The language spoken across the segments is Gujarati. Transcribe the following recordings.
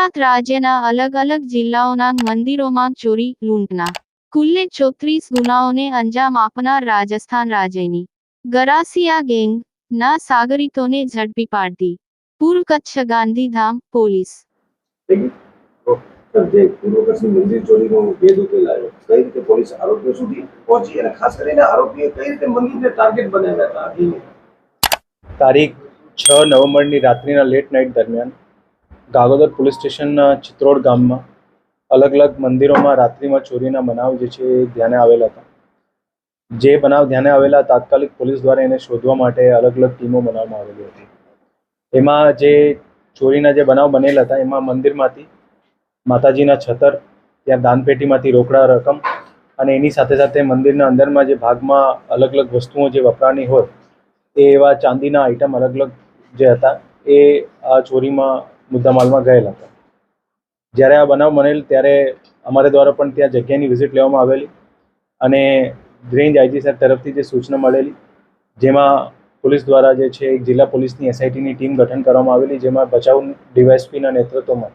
ગુજરાત રાજ્યના અલગ અલગ જિલ્લાઓના મંદિરોમાં ચોરી લૂંટના કુલ્લે 34 ગુનાઓને અંજામ આપનાર રાજસ્થાન રાજ્યની ગરાસિયા ગેંગ ના સાગરીતોને ઝડપી પાડતી પૂર્વ કચ્છ ગાંધીધામ પોલીસ। જે પૂર્વ કચ્છની મંદિર ચોરીનો ભેદ ઉકેલાયો, કઈ રીતે પોલીસ આરોપીઓ સુધી પહોંચી અને ખાસ કરીને આરોપીએ કઈ રીતે મંદિરને ટાર્ગેટ બનાવ્યા હતા। તારીખ 6 નવેમ્બરની રાત્રિના લેટ નાઇટ દરમિયાન ગાગોદર પોલીસ સ્ટેશનના ચિત્રોડ ગામમાં અલગ અલગ મંદિરોમાં રાત્રિમાં ચોરીના બનાવ જે છે એ ધ્યાને આવેલા હતા। જે બનાવ ધ્યાને આવેલા તાત્કાલિક પોલીસ દ્વારા એને શોધવા માટે અલગ અલગ ટીમો બનાવવામાં આવેલી હતી। એમાં જે ચોરીના જે બનાવ બનેલા હતા એમાં મંદિરમાંથી માતાજીના છતર, ત્યાં દાનપેટીમાંથી રોકડા રકમ અને એની સાથે સાથે મંદિરના અંદરમાં જે ભાગમાં અલગ અલગ વસ્તુઓ જે વપરાની હોય એ એવા ચાંદીના આઇટમ અલગ અલગ જે હતા એ આ ચોરીમાં મુદ્દામાલમાં ગયેલા હતા। જ્યારે આ બનાવ બનેલ ત્યારે અમારા દ્વારા પણ ત્યાં જગ્યાની વિઝિટ લેવામાં આવેલી અને રેન્જ આઈજી સાહેબ તરફથી જે સૂચના મળેલી, જેમાં પોલીસ દ્વારા જે છે એક જિલ્લા પોલીસની એસઆઈટીની ટીમ ગઠન કરવામાં આવેલી, જેમાં ભચાઉ ડીવાયએસપીના નેતૃત્વમાં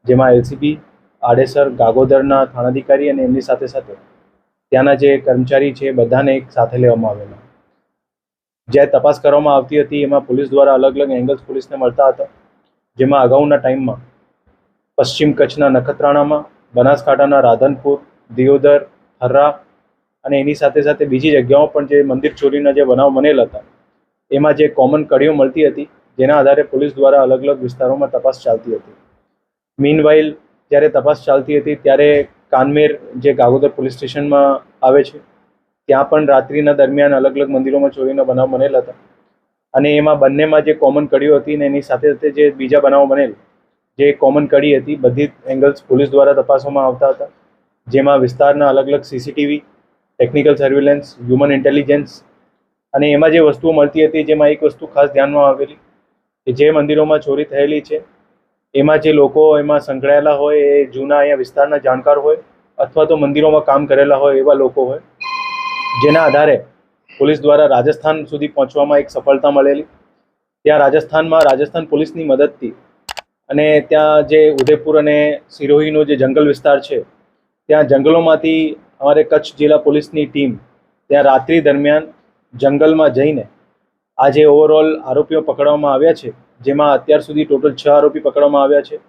જેમાં એલસીબી, આડેસર, ગાગોદરના થાણાધિકારી અને એમની સાથે સાથે ત્યાંના જે કર્મચારી છે બધાને એક સાથે લેવામાં આવેલા। જ્યારે તપાસ કરવામાં આવતી હતી એમાં પોલીસ દ્વારા અલગ અલગ એંગલ્સ પોલીસને મળતા હતા, જેમાં અગાઉના ટાઈમમાં પશ્ચિમ કચ્છના નખત્રાણામાં, બનાસકાંઠાના રાધનપુર, દિયોદર, થર્રા અને એની સાથે સાથે બીજી જગ્યાઓ પણ જે મંદિર ચોરીના જે બનાવ બનેલા હતા એમાં જે કોમન કડીઓ મળતી હતી જેના આધારે પોલીસ દ્વારા અલગ અલગ વિસ્તારોમાં તપાસ ચાલતી હતી। મીનવાઇલ જ્યારે તપાસ ચાલતી હતી ત્યારે કાનમેર જે ગાગોદર પોલીસ સ્ટેશનમાં આવે છે ત્યાં પણ રાત્રિના દરમિયાન અલગ અલગ મંદિરોમાં ચોરીના બનાવ બનેલા હતા અને એમાં બંનેમાં જે કોમન કડીઓ હતી ને એની સાથે સાથે જે બીજા બનાવો બનેલ જે કોમન કડી હતી બધી એંગલ્સ પોલીસ દ્વારા તપાસવામાં આવતા હતા, જેમાં વિસ્તારના અલગ અલગ CCTV, technical surveillance, human intelligence અને એમાં જે વસ્તુઓ મળતી હતી જેમાં એક વસ્તુ ખાસ ધ્યાનમાં આવેલી કે જે મંદિરોમાં ચોરી થયેલી છે એમાં જે લોકો એમાં સંકળાયેલા હોય એ જૂના અહીંયા વિસ્તારના જાણકાર હોય અથવા તો મંદિરોમાં કામ કરેલા હોય એવા લોકો હોય, જેના આધારે પોલીસ દ્વારા રાજસ્થાન સુધી પહોંચવામાં એક સફળતા મળેલી। ત્યાં રાજસ્થાન પોલીસની મદદથી અને ત્યાં જે ઉદયપુર અને સિરોહીનો જે જંગલ વિસ્તાર છે ત્યાં જંગલોમાંથી અમારે કચ્છ જિલ્લા પોલીસની ટીમ ત્યાં રાત્રિ દરમિયાન જંગલમાં જઈને આ જે ઓવરઓલ આરોપીઓ પકડવામાં આવ્યા છે, જેમાં અત્યાર સુધી ટોટલ 6 આરોપી પકડવામાં આવ્યા છે।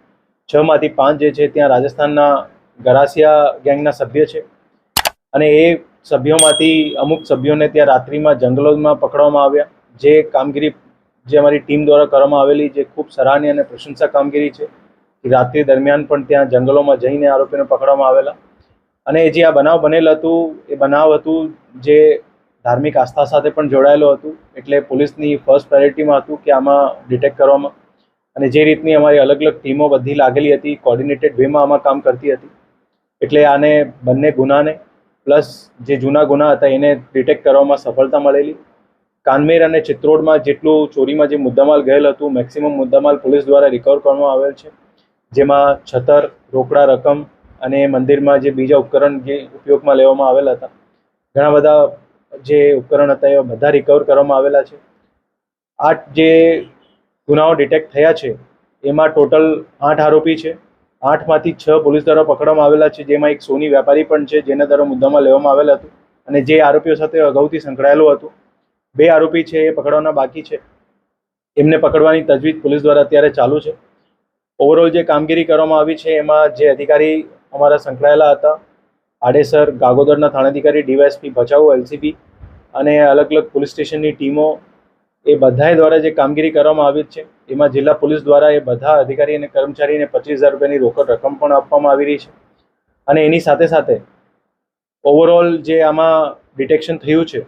6 માંથી 5 જે છે ત્યાં રાજસ્થાનના ગરાસિયા ગેંગના સભ્ય છે અને એ સભ્યોમાંથી અમુક સભ્યોને ત્યાં રાત્રિમાં જંગલોમાં પકડવામાં આવ્યા। જે કામગીરી જે અમારી ટીમ દ્વારા કરવામાં આવેલી જે ખૂબ સરાહનીય અને પ્રશંસા કામગીરી છે। રાત્રિ દરમિયાન પણ ત્યાં જંગલોમાં જઈને આરોપીને પકડવામાં આવેલા અને જે આ બનાવ બનેલ હતું એ બનાવ હતું જે ધાર્મિક આસ્થા સાથે પણ જોડાયેલું હતું, એટલે પોલીસની ફર્સ્ટ પ્રાયોરિટીમાં હતું કે આમાં ડિટેક્ટ કરવામાં અને જે રીતની અમારી અલગ અલગ ટીમો બધી લાગેલી હતી કોર્ડિનેટેડ વેમાં આમાં કામ કરતી હતી, એટલે આને બંને ગુનાને પ્લસ જે જૂના ગુના હતા એને ડિટેક્ટ કરવામાં સફળતા મળેલી। કાનમેર અને ચિત્રોડમાં જેટલું ચોરીમાં જે મુદ્દામાલ ગયેલ હતું મેક્સિમમ મુદ્દામાલ પોલીસ દ્વારા રિકવર કરવામાં આવેલ છે, જેમાં છતર, રોકડા રકમ અને મંદિરમાં જે બીજા ઉપકરણ જે ઉપયોગમાં લેવામાં આવેલા હતા ઘણા બધા જે ઉપકરણ હતા એ બધા રિકવર કરવામાં આવેલા છે। 8 જે ગુનાઓ ડિટેક્ટ થયા છે એમાં ટોટલ 8 આરોપી છે। 8 માંથી 6 પોલીસ દ્વારા પકડવામાં આવેલા છે, જેમાં એક સોની વેપારી પણ છે જેના દ્વારા મુદ્દામાં લેવામાં આવેલા હતું અને જે આરોપીઓ સાથે અગાઉથી સંકળાયેલું હતું। 2 આરોપી છે એ પકડવાના બાકી છે, એમને પકડવાની તજવીજ પોલીસ દ્વારા અત્યારે ચાલુ છે। ઓવરઓલ જે કામગીરી કરવામાં આવી છે એમાં જે અધિકારી અમારા સંકળાયેલા હતા આડેસર, ગાગોદરના થાણાધિકારી, ડીવાયએસપી ભચાઉ, એલસીબી અને અલગ અલગ પોલીસ સ્ટેશનની ટીમો એ બધાએ દ્વારા જે કામગીરી કરવામાં આવી છે એમાં જિલ્લા પોલીસ દ્વારા એ બધા અધિકારી અને કર્મચારીને 25,000 રૂપિયાની રોકડ રકમ પણ આપવામાં આવી રહી છે અને એની સાથે સાથે ઓવરઓલ જે આમાં ડિટેક્શન થયું છે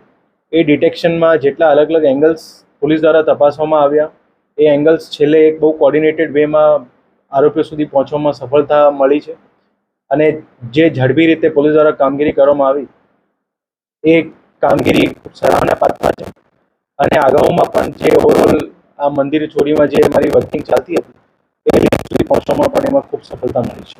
એ ડિટેક્શનમાં જેટલા અલગ અલગ એંગલ્સ પોલીસ દ્વારા તપાસવામાં આવ્યા એ એંગલ્સ છેલ્લે એક બહુ કોર્ડિનેટેડ વેમાં આરોપીઓ સુધી પહોંચવામાં સફળતા મળી છે અને જે ઝડપી રીતે પોલીસ દ્વારા કામગીરી કરવામાં આવી એ કામગીરી ખૂબ સરાહના પાત્ર છે અને અગાઉમાં પણ જે ઓવરઓલ આ મંદિર ચોરીમાં જે અમારી વર્કિંગ ચાલતી હતી એ સુધી પહોંચવામાં પણ એમાં ખૂબ સફળતા મળી છે।